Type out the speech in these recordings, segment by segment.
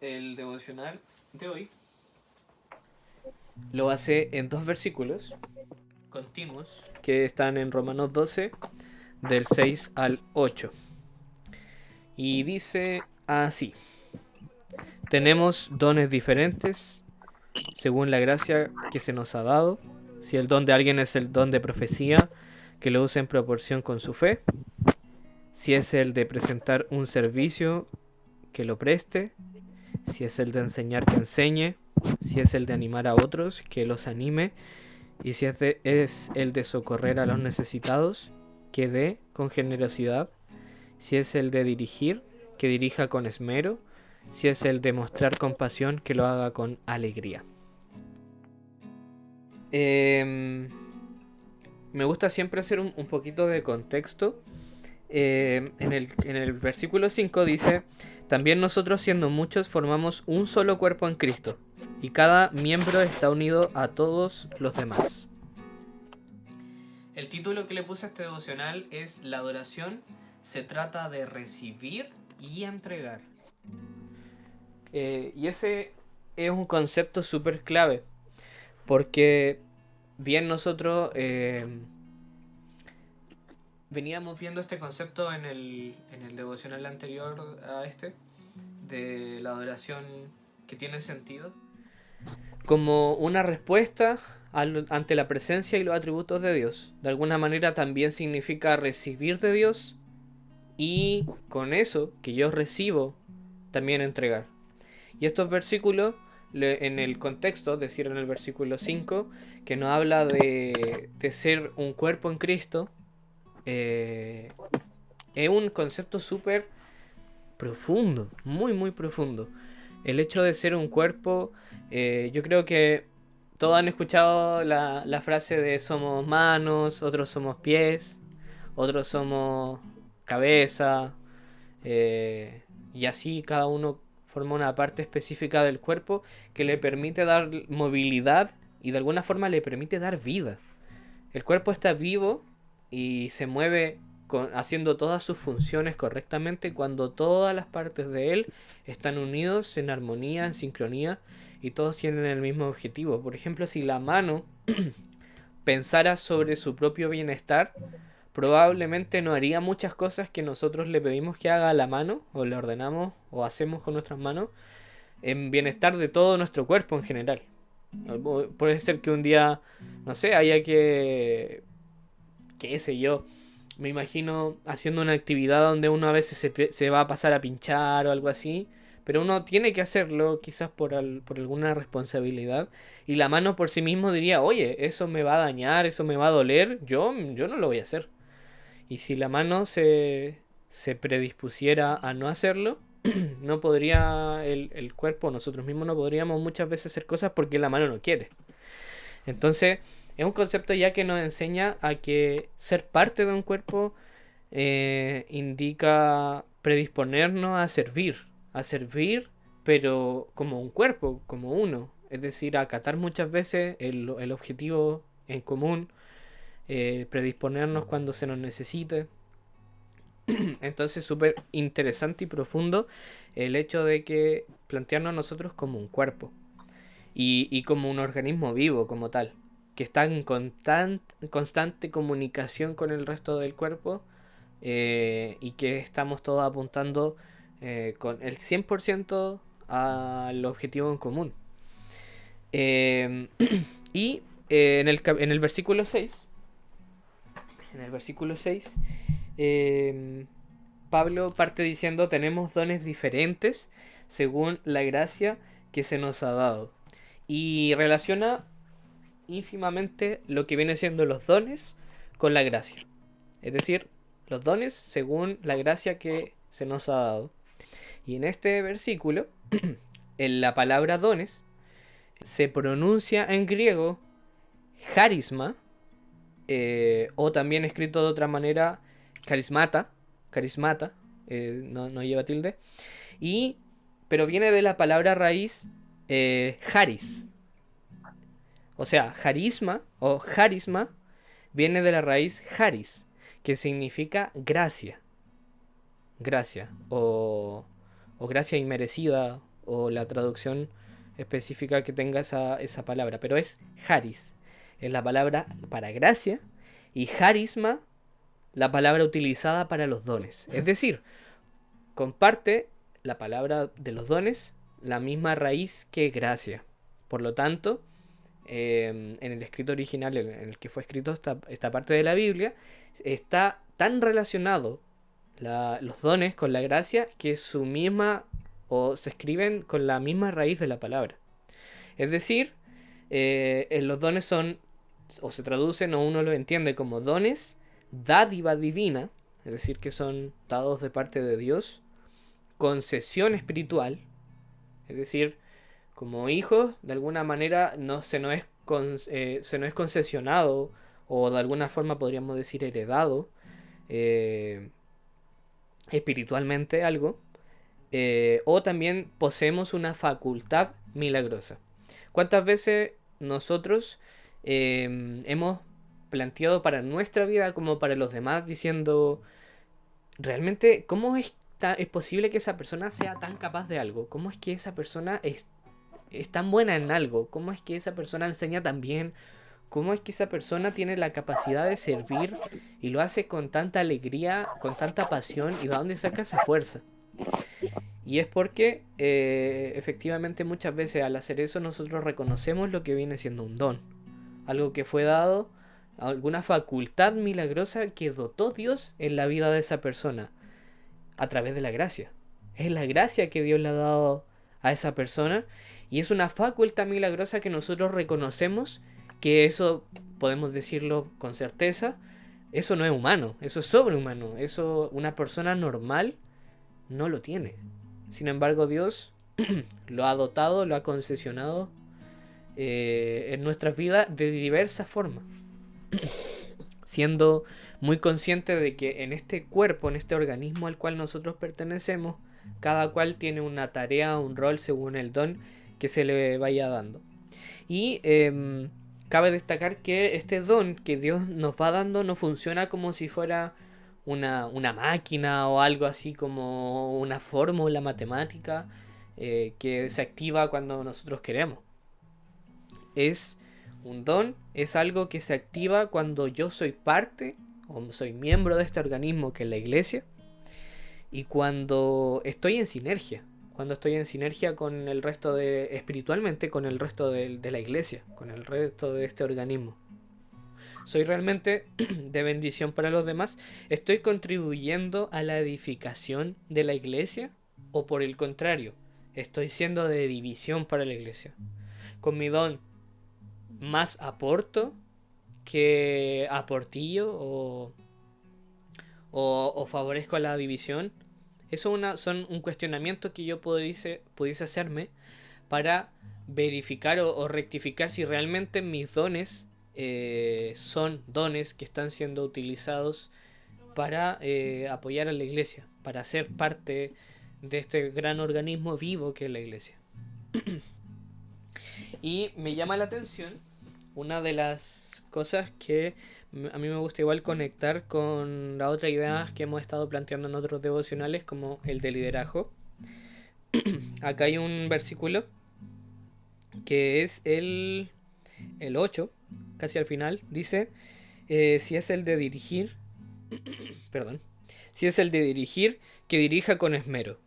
El devocional de hoy lo hace en dos versículos continuos que están en Romanos 12, del 6 al 8. Y dice así: tenemos dones diferentes según la gracia que se nos ha dado. Si el don de alguien es el don de profecía, que lo use en proporción con su fe. Si es el de presentar un servicio, que lo preste. Si es el de enseñar, que enseñe. Si es el de animar a otros, que los anime. Y si es el de socorrer a los necesitados, que dé con generosidad. Si es el de dirigir, que dirija con esmero. Si es el de mostrar compasión, que lo haga con alegría. Me gusta siempre hacer un poquito de contexto. En el versículo 5 dice: también nosotros, siendo muchos, formamos un solo cuerpo en Cristo, y cada miembro está unido a todos los demás. El título que le puse a este devocional es: la adoración se trata de recibir y entregar. Y ese es un concepto súper clave, porque bien nosotros veníamos viendo este concepto en el devocional anterior a este, de la adoración que tiene sentido, como una respuesta ante la presencia y los atributos de Dios. De alguna manera también significa recibir de Dios, y con eso que yo recibo, también entregar. Y estos versículos, en el contexto, es decir, en el versículo 5, que nos habla de ser un cuerpo en Cristo, es un concepto súper profundo, muy muy profundo. El hecho de ser un cuerpo, yo creo que todos han escuchado la frase de somos manos, otros somos pies, otros somos cabeza, y así cada uno forma una parte específica del cuerpo que le permite dar movilidad y de alguna forma le permite dar vida. El cuerpo está vivo y se mueve haciendo todas sus funciones correctamente cuando todas las partes de él están unidos en armonía, en sincronía, y todos tienen el mismo objetivo. Por ejemplo, si la mano pensara sobre su propio bienestar, probablemente no haría muchas cosas que nosotros le pedimos que haga a la mano, o le ordenamos, o hacemos con nuestras manos, en bienestar de todo nuestro cuerpo en general. Puede ser que un día, no sé, haya que, qué sé yo, me imagino haciendo una actividad donde uno a veces se va a pasar a pinchar o algo así, pero uno tiene que hacerlo quizás por alguna responsabilidad, y la mano por sí mismo diría: oye, eso me va a dañar, eso me va a doler, yo no lo voy a hacer. Y si la mano se predispusiera a no hacerlo, no podría el cuerpo, nosotros mismos no podríamos muchas veces hacer cosas porque la mano no quiere. Entonces, es un concepto ya que nos enseña a que ser parte de un cuerpo indica predisponernos a servir, pero como un cuerpo, como uno. Es decir, acatar muchas veces el objetivo en común, predisponernos cuando se nos necesite. Entonces, súper interesante y profundo el hecho de que plantearnos a nosotros como un cuerpo y como un organismo vivo como tal, que está en constante comunicación con el resto del cuerpo, y que estamos todos apuntando con el 100% al objetivo en común. Eh, y en el versículo 6, en el versículo 6, Pablo parte diciendo: tenemos dones diferentes según la gracia que se nos ha dado. Y relaciona ínfimamente lo que viene siendo los dones con la gracia. Es decir, los dones según la gracia que se nos ha dado. Y en este versículo, en la palabra dones, se pronuncia en griego charisma, o también escrito de otra manera carismata, no lleva tilde, y, pero viene de la palabra raíz charis. O sea, charisma o charisma viene de la raíz charis, que significa gracia, gracia, o gracia inmerecida, o la traducción específica que tenga esa palabra, pero es charis, es la palabra para gracia, y charisma, la palabra utilizada para los dones. Es decir, comparte la palabra de los dones la misma raíz que gracia. Por lo tanto, en el escrito original en el que fue escrito esta parte de la Biblia, está tan relacionado los dones con la gracia que su misma o se escriben con la misma raíz de la palabra. Es decir, los dones son o se traducen o uno lo entiende como dones, dádiva divina, es decir, que son dados de parte de Dios, concesión espiritual, es decir, como hijos, de alguna manera se nos es concesionado o de alguna forma podríamos decir heredado espiritualmente algo, o también poseemos una facultad milagrosa. ¿Cuántas veces nosotros hemos planteado para nuestra vida como para los demás diciendo, realmente, ¿cómo es posible que esa persona sea tan capaz de algo? ¿Cómo es que esa persona es tan buena en algo? ¿Cómo es que esa persona enseña tan bien? ¿Cómo es que esa persona tiene la capacidad de servir y lo hace con tanta alegría, con tanta pasión, y de dónde saca esa fuerza? Y es porque efectivamente muchas veces al hacer eso nosotros reconocemos lo que viene siendo un don, algo que fue dado, alguna facultad milagrosa que dotó Dios en la vida de esa persona a través de la gracia. Es la gracia que Dios le ha dado a esa persona y es una facultad milagrosa que nosotros reconocemos, que eso podemos decirlo con certeza, eso no es humano, eso es sobrehumano, eso una persona normal no lo tiene. Sin embargo, Dios lo ha dotado, lo ha concesionado en nuestras vidas de diversas formas, siendo muy consciente de que en este cuerpo, en este organismo al cual nosotros pertenecemos, cada cual tiene una tarea, un rol según el don que se le vaya dando. Y cabe destacar que este don que Dios nos va dando no funciona como si fuera una máquina o algo así como una fórmula matemática que se activa cuando nosotros queremos. Es un don, es algo que se activa cuando yo soy parte o soy miembro de este organismo que es la iglesia, y cuando estoy en sinergia, con el resto espiritualmente, con el resto de la iglesia, con el resto de este organismo. ¿Soy realmente de bendición para los demás? ¿Estoy contribuyendo a la edificación de la iglesia? ¿O por el contrario, estoy siendo de división para la iglesia? Con mi don, más aporto que aportillo o favorezco la división. Eso son un cuestionamiento que yo pudiese hacerme para verificar o rectificar si realmente mis dones son dones que están siendo utilizados para apoyar a la iglesia, para ser parte de este gran organismo vivo que es la iglesia. Y me llama la atención una de las cosas que a mí me gusta igual conectar con las otras ideas que hemos estado planteando en otros devocionales, como el de liderazgo. Acá hay un versículo que es el 8, casi al final, dice, si es el de dirigir, si es el de dirigir, que dirija con esmero.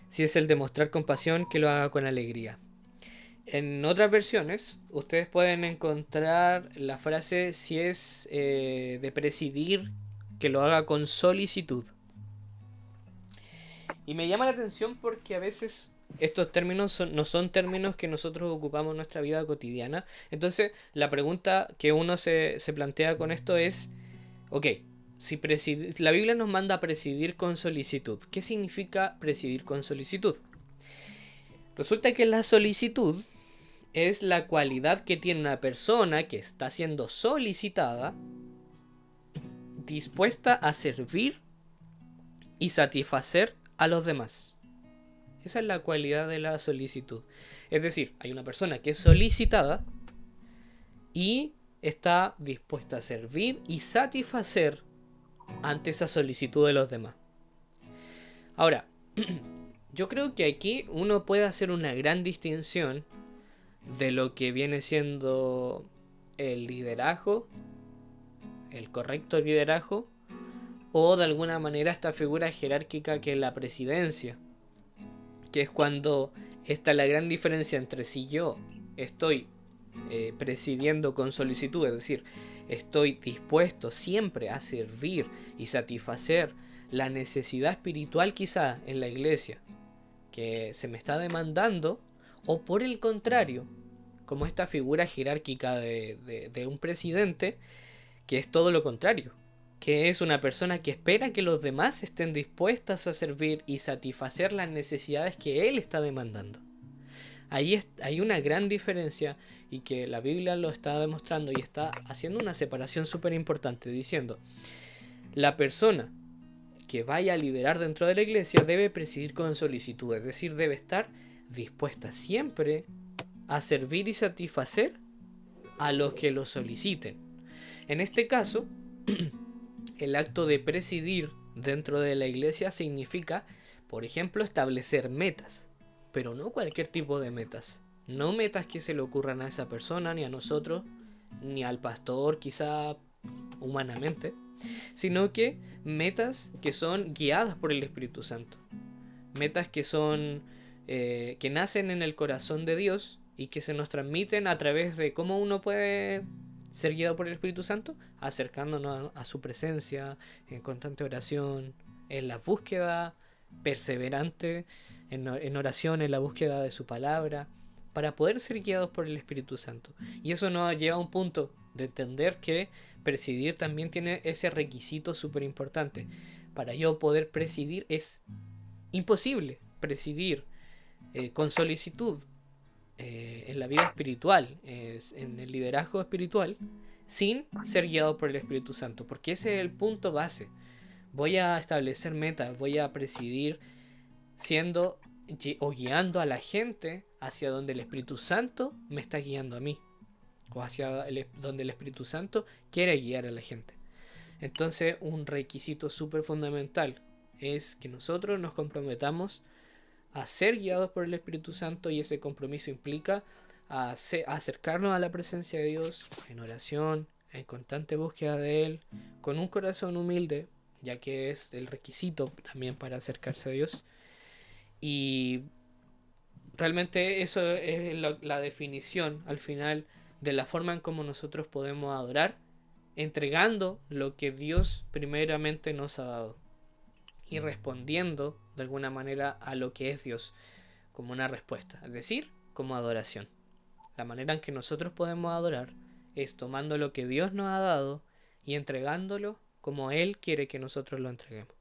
Si es el de mostrar compasión, que lo haga con alegría. En otras versiones, ustedes pueden encontrar la frase si es de presidir, que lo haga con solicitud. Y me llama la atención porque a veces estos términos no son términos que nosotros ocupamos en nuestra vida cotidiana. Entonces, la pregunta que uno se plantea con esto es, ok, si la Biblia nos manda a presidir con solicitud, ¿qué significa presidir con solicitud? Resulta que la solicitud es la cualidad que tiene una persona que está siendo solicitada, dispuesta a servir y satisfacer a los demás. Esa es la cualidad de la solicitud. Es decir, hay una persona que es solicitada y está dispuesta a servir y satisfacer ante esa solicitud de los demás. Ahora, Yo creo que aquí uno puede hacer una gran distinción de lo que viene siendo el liderazgo, el correcto liderazgo, o de alguna manera esta figura jerárquica que es la presidencia, que es cuando está la gran diferencia entre si yo estoy presidiendo con solicitud, es decir, estoy dispuesto siempre a servir y satisfacer la necesidad espiritual quizá en la iglesia que se me está demandando, o por el contrario, como esta figura jerárquica de un presidente, que es todo lo contrario, que es una persona que espera que los demás estén dispuestos a servir y satisfacer las necesidades que él está demandando. Ahí hay una gran diferencia, y que la Biblia lo está demostrando y está haciendo una separación súper importante, diciendo, la persona que vaya a liderar dentro de la iglesia debe presidir con solicitud, es decir, debe estar dispuesta siempre a servir y satisfacer a los que lo soliciten. En este caso, el acto de presidir dentro de la iglesia significa, por ejemplo, establecer metas, pero no cualquier tipo de metas. No metas que se le ocurran a esa persona, ni a nosotros, ni al pastor, quizá humanamente, sino que metas que son guiadas por el Espíritu Santo. Metas que son que nacen en el corazón de Dios y que se nos transmiten a través de cómo uno puede ser guiado por el Espíritu Santo, acercándonos a su presencia, en constante oración, en la búsqueda perseverante, en oración, en la búsqueda de su palabra, para poder ser guiados por el Espíritu Santo. Y eso nos lleva a un punto de entender que presidir también tiene ese requisito súper importante. Para yo poder presidir es imposible presidir con solicitud en la vida espiritual, en el liderazgo espiritual, sin ser guiado por el Espíritu Santo, porque ese es el punto base. Voy a establecer metas, voy a presidir siendo o guiando a la gente hacia donde el Espíritu Santo me está guiando a mí, o hacia donde el Espíritu Santo quiere guiar a la gente. Entonces, un requisito súper fundamental es que nosotros nos comprometamos a ser guiados por el Espíritu Santo, y ese compromiso implica a acercarnos a la presencia de Dios en oración, en constante búsqueda de Él, con un corazón humilde, ya que es el requisito también para acercarse a Dios. Y realmente eso es la definición al final de la forma en cómo nosotros podemos adorar, entregando lo que Dios primeramente nos ha dado y respondiendo de alguna manera a lo que es Dios como una respuesta, es decir, como adoración. La manera en que nosotros podemos adorar es tomando lo que Dios nos ha dado y entregándolo como Él quiere que nosotros lo entreguemos.